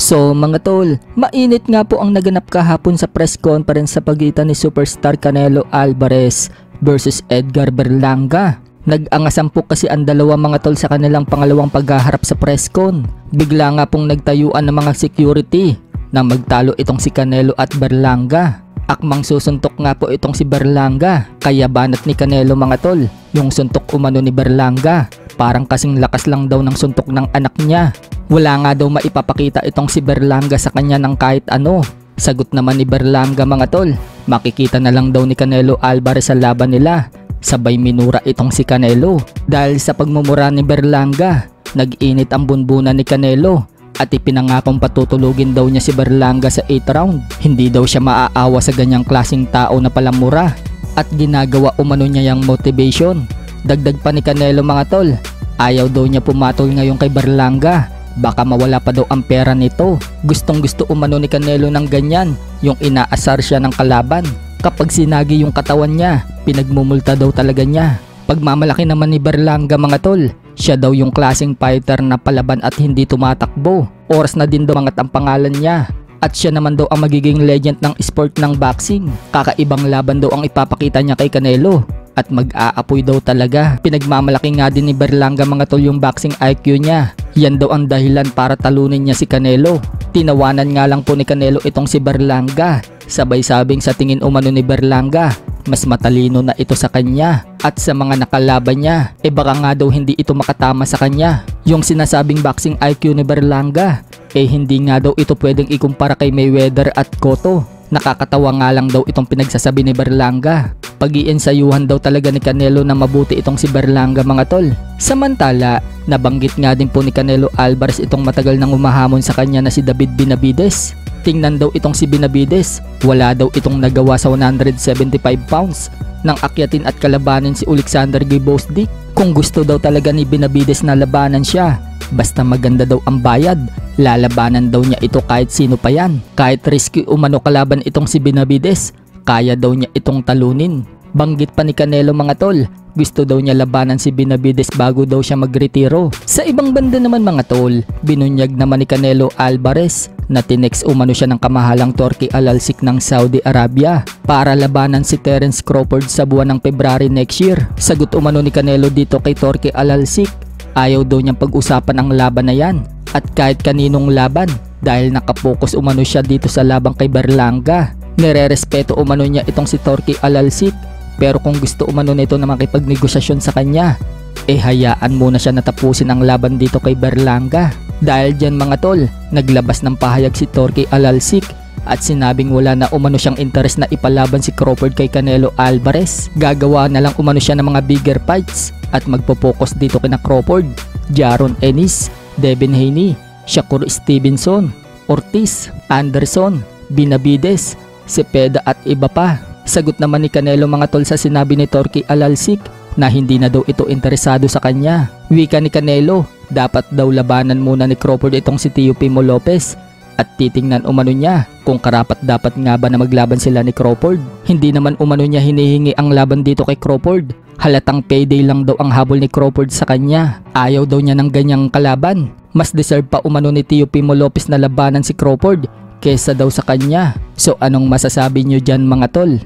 So mga tol, mainit nga po ang naganap kahapon sa press conference sa pagitan ni Superstar Canelo Alvarez versus Edgar Berlanga. Nag-angasan po kasi ang dalawa mga tol sa kanilang pangalawang paghaharap sa press con. Bigla nga pong nagtayuan ng mga security na magtalo itong si Canelo at Berlanga. Akmang susuntok nga po itong si Berlanga, kaya banat ni Canelo mga tol yung suntok umano ni Berlanga. Parang kasing lakas lang daw ng suntok ng anak niya. Wala nga daw maipapakita itong si Berlanga sa kanya ng kahit ano. Sagot naman ni Berlanga mga tol, makikita na lang daw ni Canelo Alvarez sa laban nila. Sabay minura itong si Canelo. Dahil sa pagmumura ni Berlanga, nag-init ang bunbunan ni Canelo at ipinangakong patutulugin daw niya si Berlanga sa 8th round. Hindi daw siya maaawa sa ganyang klaseng tao na palamura at ginagawa umano niya yung motivation. Dagdag pa ni Canelo mga tol, ayaw daw niya pumatol ngayon kay Berlanga. Baka mawala pa daw ang pera nito. Gustong gusto umano ni Canelo ng ganyan, yung inaasar siya ng kalaban. Kapag sinagi yung katawan niya, pinagmumulta daw talaga niya. Pagmamalaki naman ni Berlanga mga tol, siya daw yung klaseng fighter na palaban at hindi tumatakbo. Oras na din daw mangat ang pangalan niya. At siya naman daw ang magiging legend ng sport ng boxing. Kakaibang laban daw ang ipapakita niya kay Canelo. At mag-aapoy daw talaga. Pinagmamalaki nga din ni Berlanga mga tol yung boxing IQ niya. Yan daw ang dahilan para talunin niya si Canelo. Tinawanan nga lang po ni Canelo itong si Berlanga. Sabay sabing sa tingin umano ni Berlanga, mas matalino na ito sa kanya. At sa mga nakalaban niya, baka nga daw hindi ito makatama sa kanya. Yung sinasabing boxing IQ ni Berlanga, hindi nga daw ito pwedeng ikumpara kay Mayweather at Cotto. Nakakatawa nga lang daw itong pinagsasabi ni Berlanga. Pag-iensayuhan daw talaga ni Canelo na mabuti itong si Berlanga mga tol. Samantala, nabanggit nga din po ni Canelo Alvarez itong matagal nang umahamon sa kanya na si David Benavidez. Tingnan daw itong si Benavidez, wala daw itong nagawa sa 175 pounds nang akyatin at kalabanin si Alexander Gvozdyk. Kung gusto daw talaga ni Benavidez na labanan siya, basta maganda daw ang bayad, lalabanan daw niya ito kahit sino pa yan. Kahit risky umano kalaban itong si Benavidez, kaya daw niya itong talunin. Banggit pa ni Canelo mga tol, gusto daw niya labanan si Benavidez bago daw siya magretiro. Sa ibang banda naman mga tol, binunyag naman ni Canelo Alvarez na tinex umano siya ng kamahalang Turki Al-Alsik ng Saudi Arabia para labanan si Terence Crawford sa buwan ng February next year. Sagot umano ni Canelo dito kay Turki Al-Alsik, ayaw daw niyang pag-usapan ang laban na yan at kahit kaninong laban dahil nakapokus umano siya dito sa labang kay Berlanga. Nire-respeto umano niya itong si Turki Al-Alsik, pero kung gusto umano nito na makipagnegosasyon sa kanya, hayaan muna siya natapusin ang laban dito kay Berlanga. Dahil dyan mga tol, naglabas ng pahayag si Turki Al-Alsik at sinabing wala na umano siyang interes na ipalaban si Crawford kay Canelo Alvarez. Gagawa na lang umano siya ng mga bigger fights at magpo-focus dito kina Crawford, Jaron Ennis, Devin Haney, Shakur Stevenson, Ortiz, Anderson, Benavidez, Cepeda at iba pa. Sagot naman ni Canelo mga tol sa sinabi ni Turki Al-Alsik na hindi na daw ito interesado sa kanya. Wika ni Canelo, dapat daw labanan muna ni Crawford itong si Teofimo Lopez at titingnan umano niya kung karapat dapat nga ba na maglaban sila ni Crawford. Hindi naman umano niya hinihingi ang laban dito kay Crawford. Halatang payday lang daw ang habol ni Crawford sa kanya. Ayaw daw niya ng ganyang kalaban. Mas deserve pa umano ni Teofimo Lopez na labanan si Crawford kesa daw sa kanya. So anong masasabi nyo dyan mga tol?